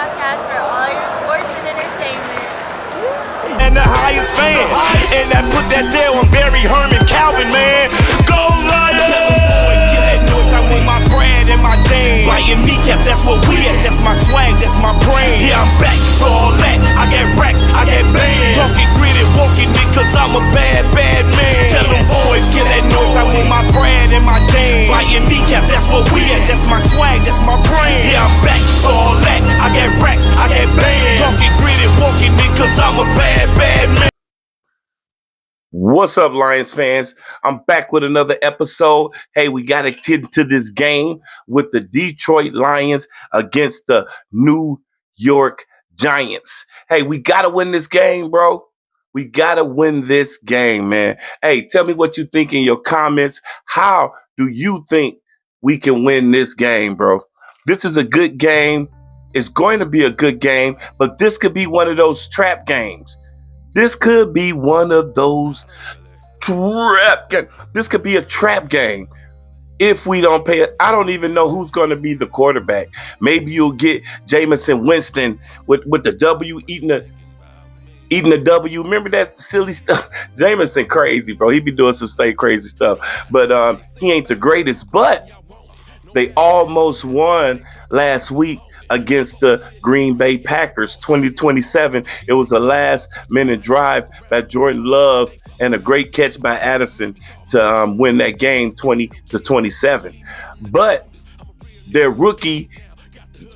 podcast for all your sports and entertainment. And the highest fan, and that put that there on Barry Herman Calvin, man. Go Lions! Get that noise, I want my brand and my name. Lion kneecap, that's what we at. That's my swag, that's my brain. Yeah, I'm back for all that. I got racks, I got bands. Talking gritty, walking it, cause I'm a bad, bad man. Tell them boys, get that noise, I want my brand and my name. Lion kneecap, that's what we at. That's my swag, that's my brain. Yeah, I'm back for all that. I got racks, I got bands. Talking gritty, walking it, cause I'm a bad, bad man. What's up, Lions fans? I'm back with another episode. Hey, we got to get into this game with the Detroit Lions against the New York Giants. Hey, we got to win this game, bro. We got to win this game, man. Hey, tell me what you think in your comments. How do you think we can win this game, bro? This is a good game. It's going to be a good game, but this could be one of those trap games. This could be one of those trap games. This could be a trap game if we don't pay it. I don't even know who's going to be the quarterback. Maybe you'll get Jameson Winston with the W eating the W. Remember that silly stuff? Jameson crazy, bro. He be doing some stay crazy stuff. But he ain't the greatest. But they almost won last week against the Green Bay Packers, 20-27. It was a last-minute drive by Jordan Love and a great catch by Addison to win that game 20-27. But their rookie,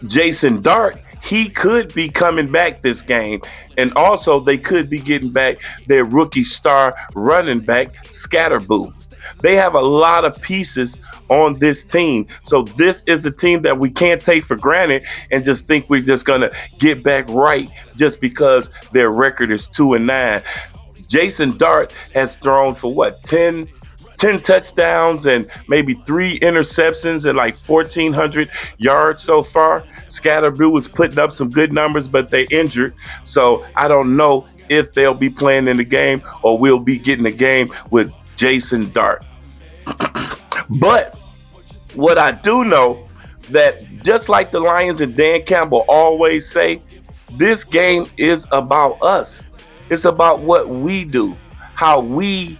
Jason Dart, he could be coming back this game. And also, they could be getting back their rookie star running back, Scatterboo. They have a lot of pieces on this team. So this is a team that we can't take for granted and just think we're just going to get back right just because their record is 2-9. Jason Dart has thrown for 10 touchdowns and maybe 3 interceptions and like 1,400 yards so far. Scatterboo was putting up some good numbers, but they injured. So I don't know if they'll be playing in the game or we'll be getting a game with Jason Dart. But what I do know, that just like the Lions and Dan Campbell always say, this game is about us. It's about what we do, how we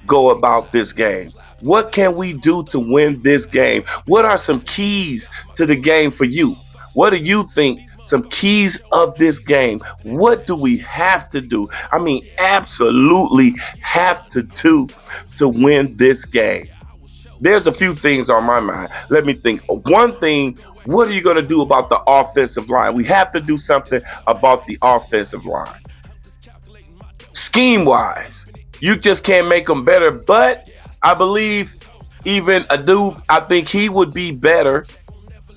go about this game. What can we do to win this game? What are some keys to the game for you? What do you think some keys of this game? What do we have to do? I mean, absolutely have to do to win this game. There's a few things on my mind. Let me think. One thing, what are you going to do about the offensive line? We have to do something about the offensive line. Scheme-wise, you just can't make them better. But I believe even Adu, I think he would be better.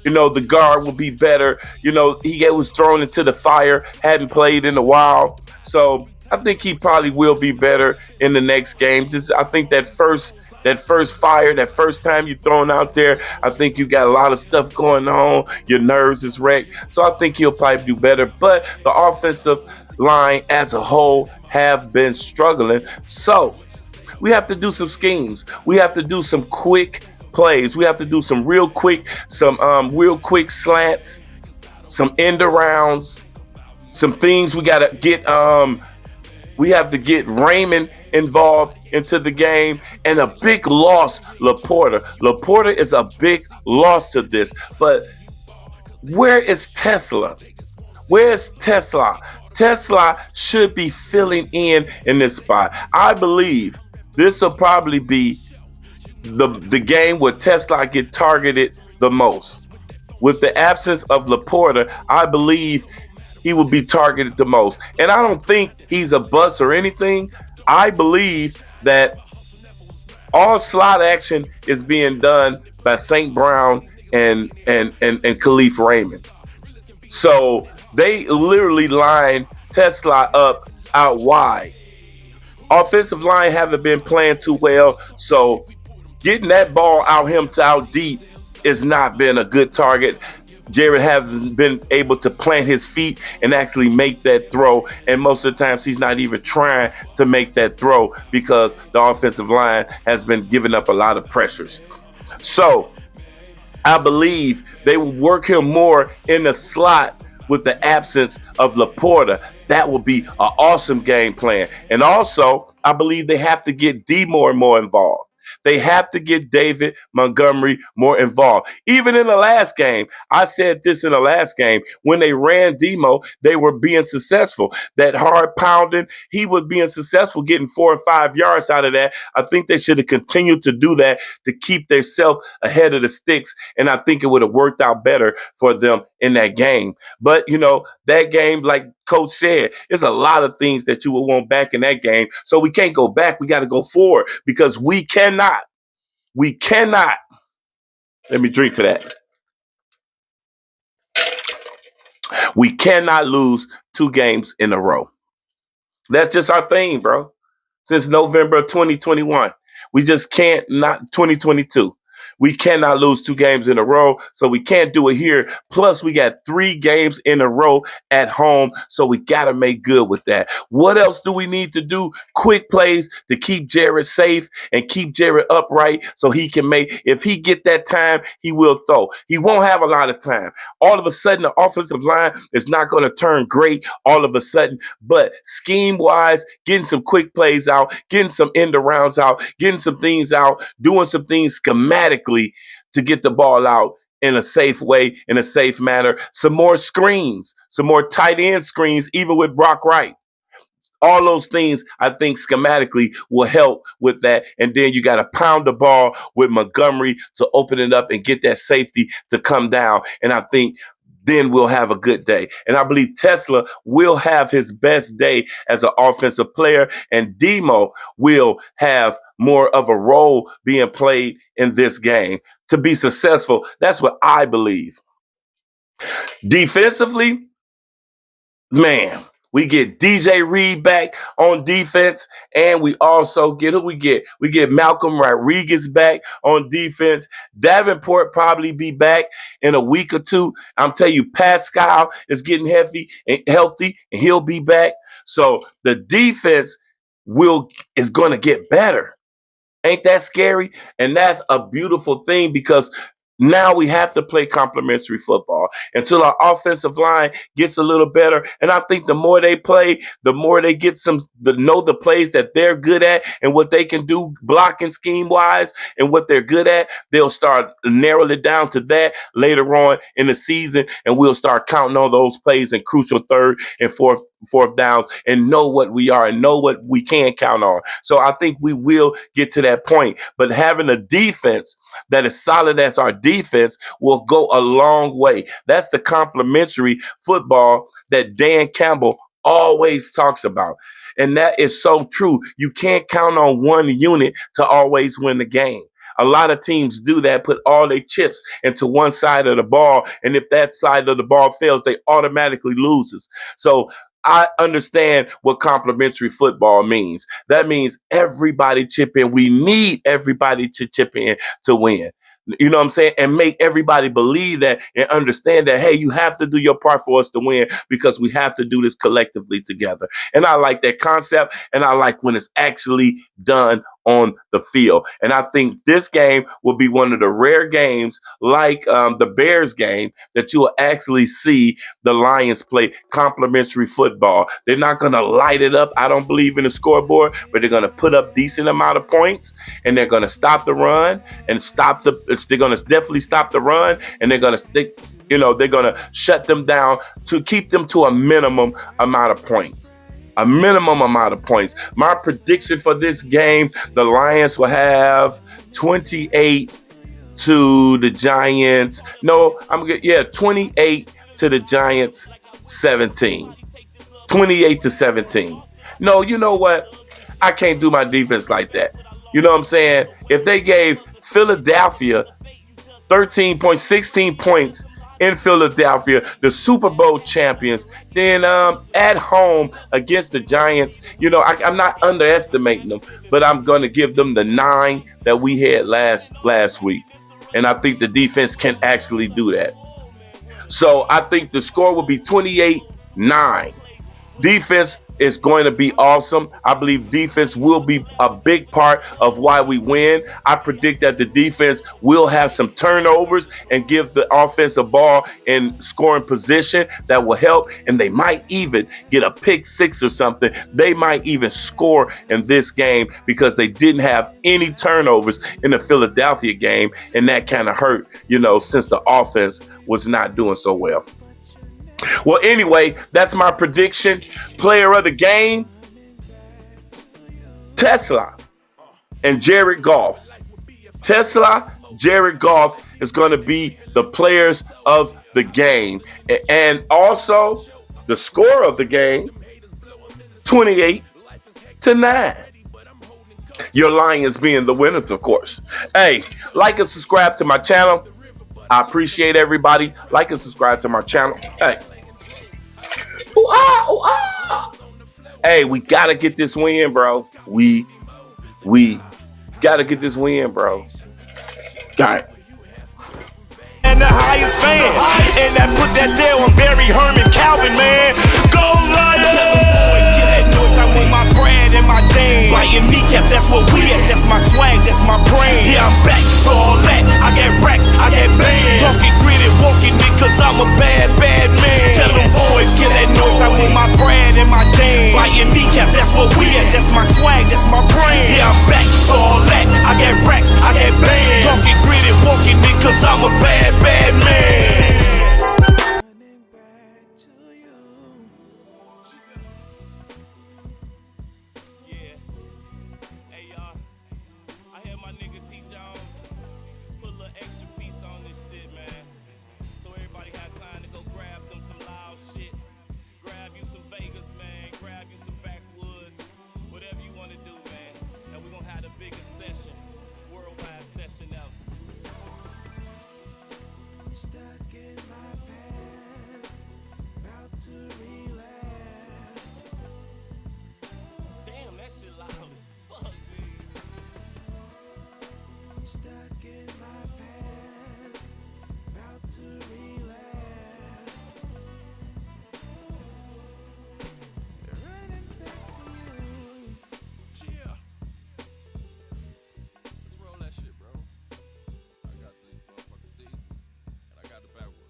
You know, the guard would be better. You know, he was thrown into the fire, hadn't played in a while. So I think he probably will be better in the next game. I think that first fire, that first time you're thrown out there, I think you got a lot of stuff going on. Your nerves is wrecked. So I think he'll probably do better. But the offensive line as a whole have been struggling. So we have to do some schemes. We have to do some quick plays. We have to do some real quick slants, some end arounds, some things we got to get. We have to get Raymond involved into the game, and a big loss, Laporta. Laporta is a big loss to this. But where is Tesla? Where's Tesla? Tesla should be filling in this spot. I believe this will probably be the game where Tesla get targeted the most. With the absence of Laporta, I believe he will be targeted the most. And I don't think he's a bust or anything. I believe that all slot action is being done by St. Brown and Khalif Raymond. So they literally line Tesla up out wide. Offensive line haven't been playing too well, so getting that ball out deep has not been a good target. Jared hasn't been able to plant his feet and actually make that throw. And most of the times he's not even trying to make that throw because the offensive line has been giving up a lot of pressures. So I believe they will work him more in the slot with the absence of Laporta. That will be an awesome game plan. And also, I believe they have to get D more involved. They have to get David Montgomery more involved. Even in the last game, I said this in the last game, when they ran Demo, they were being successful. That hard pounding, he was being successful getting 4 or 5 yards out of that. I think they should have continued to do that to keep themselves ahead of the sticks, and I think it would have worked out better for them in that game. But, that game, like Coach said, there's a lot of things that you will want back in that game. So we can't go back. We got to go forward because we cannot, let me drink to that. We cannot lose 2 games in a row. That's just our thing, bro. Since November of 2021, we just can't, not 2022. We cannot lose 2 games in a row, so we can't do it here. Plus, we got 3 games in a row at home, so we got to make good with that. What else do we need to do? Quick plays to keep Jared safe and keep Jared upright so he can make, if he get that time, he will throw. He won't have a lot of time. All of a sudden, the offensive line is not going to turn great all of a sudden, but scheme-wise, getting some quick plays out, getting some end arounds out, getting some things out, doing some things schematically to get the ball out in a safe way, in a safe manner. Some more screens, some more tight end screens, even with Brock Wright. All those things, I think, schematically will help with that. And then you got to pound the ball with Montgomery to open it up and get that safety to come down. And I think then we'll have a good day. And I believe Tesla will have his best day as an offensive player, and Demo will have more of a role being played in this game to be successful. That's what I believe. Defensively, man, we get DJ Reed back on defense, and we also get who we get. We get Malcolm Rodriguez back on defense. Davenport probably be back in a week or 2. I'm telling you, Pascal is getting healthy, and he'll be back. So the defense is going to get better. Ain't that scary? And that's a beautiful thing because now we have to play complementary football until our offensive line gets a little better. And I think the more they play, the more they get know the plays that they're good at and what they can do blocking scheme wise and what they're good at. They'll start narrowing it down to that later on in the season. And we'll start counting on those plays in crucial 3rd and 4th downs and know what we are and know what we can count on. So I think we will get to that point. But having a defense that is solid as our defense will go a long way. That's the complementary football that Dan Campbell always talks about. And that is so true. You can't count on one unit to always win the game. A lot of teams do that, put all their chips into one side of the ball. And if that side of the ball fails, they automatically loses. So I understand what complementary football means. That means everybody chip in. We need everybody to chip in to win. You know what I'm saying? And make everybody believe that and understand that, hey, you have to do your part for us to win because we have to do this collectively together. And I like that concept, and I like when it's actually done on the field. And I think this game will be one of the rare games like the Bears game that you will actually see the Lions play complementary football. They're not going to light it up. I don't believe in the scoreboard, but they're going to put up decent amount of points, and they're going to stop the run and they're going to definitely stop the run, and they're going to shut them down to keep them to a minimum amount of points. A minimum amount of points. My prediction for this game, the Lions will have 28 to the Giants. 28 to the Giants 17. 28 to 17. No, you know what? I can't do my defense like that. You know what I'm saying? If they gave Philadelphia 16 points in Philadelphia, the Super Bowl champions, then at home against the Giants, I'm not underestimating them, but I'm going to give them the 9 that we had last week. And I think the defense can actually do that. So I think the score will be 28-9. Defense It's going to be awesome. I believe defense will be a big part of why we win. I predict that the defense will have some turnovers and give the offense a ball in scoring position that will help. And they might even get a pick six or something. They might even score in this game because they didn't have any turnovers in the Philadelphia game. And that kind of hurt, since the offense was not doing so well. Well, anyway, that's my prediction. Player of the game, Tesla and Jared Goff. Tesla, Jared Goff is going to be the players of the game. And also, the score of the game, 28-9. Your Lions being the winners, of course. Hey, like and subscribe to my channel. I appreciate everybody. Like and subscribe to my channel. Hey. Ooh, ah, ooh, ah. Hey, we gotta get this win, bro. We gotta get this win, bro. Got it. And the highest fan, and that put that there on Barry Herman Calvin, man. Go Lions! Get that noise, I want my bread and my dame. Biting kneecap, that's what we at. That's my swag, that's my brain. Yeah, I'm back for all that. I got racks, I got bands. Talking gritty, walking it, cause I'm a bad, bad man. Tell them boys, get that noise, I want my bread and my dame. Biting kneecap, that's what we at. That's my swag, that's my brain. Yeah, I'm back for all that. I got racks, I got bands. Talking gritty, walking it, cause I'm a bad, bad man. Yeah. Hey y'all, I had my nigga T-Jones put a little extra piece on this shit, man. So everybody had time to go grab them some loud shit. Grab you some Vegas, man. Grab you some backwoods. Whatever you want to do, man. And we're gonna have the biggest session, worldwide session ever. Stuck in my past, about to relax. Damn, that shit loud as fuck, dude. Stuck in my past, about to relax. Running back to you. Yeah. Let's roll that shit, bro. I got these motherfucking D's, and I got the backwards.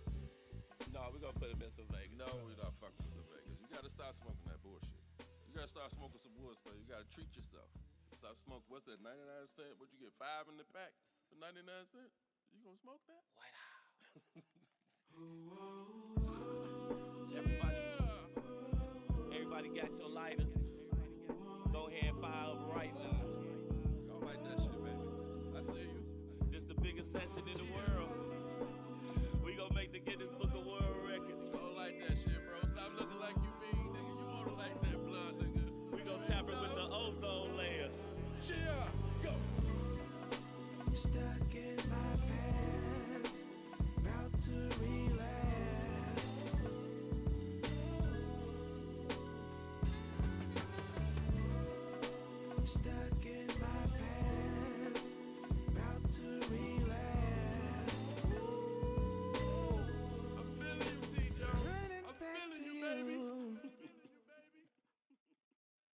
No, we're gonna put them in some Vegas. No, we're not fucking with the Vegas. You gotta stop smoking that bullshit. You gotta start smoking some woods, but you gotta treat yourself. Stop smoking. What's that, 99 cent? What you get, 5 in the pack for 99 cents? You gonna smoke that? White House.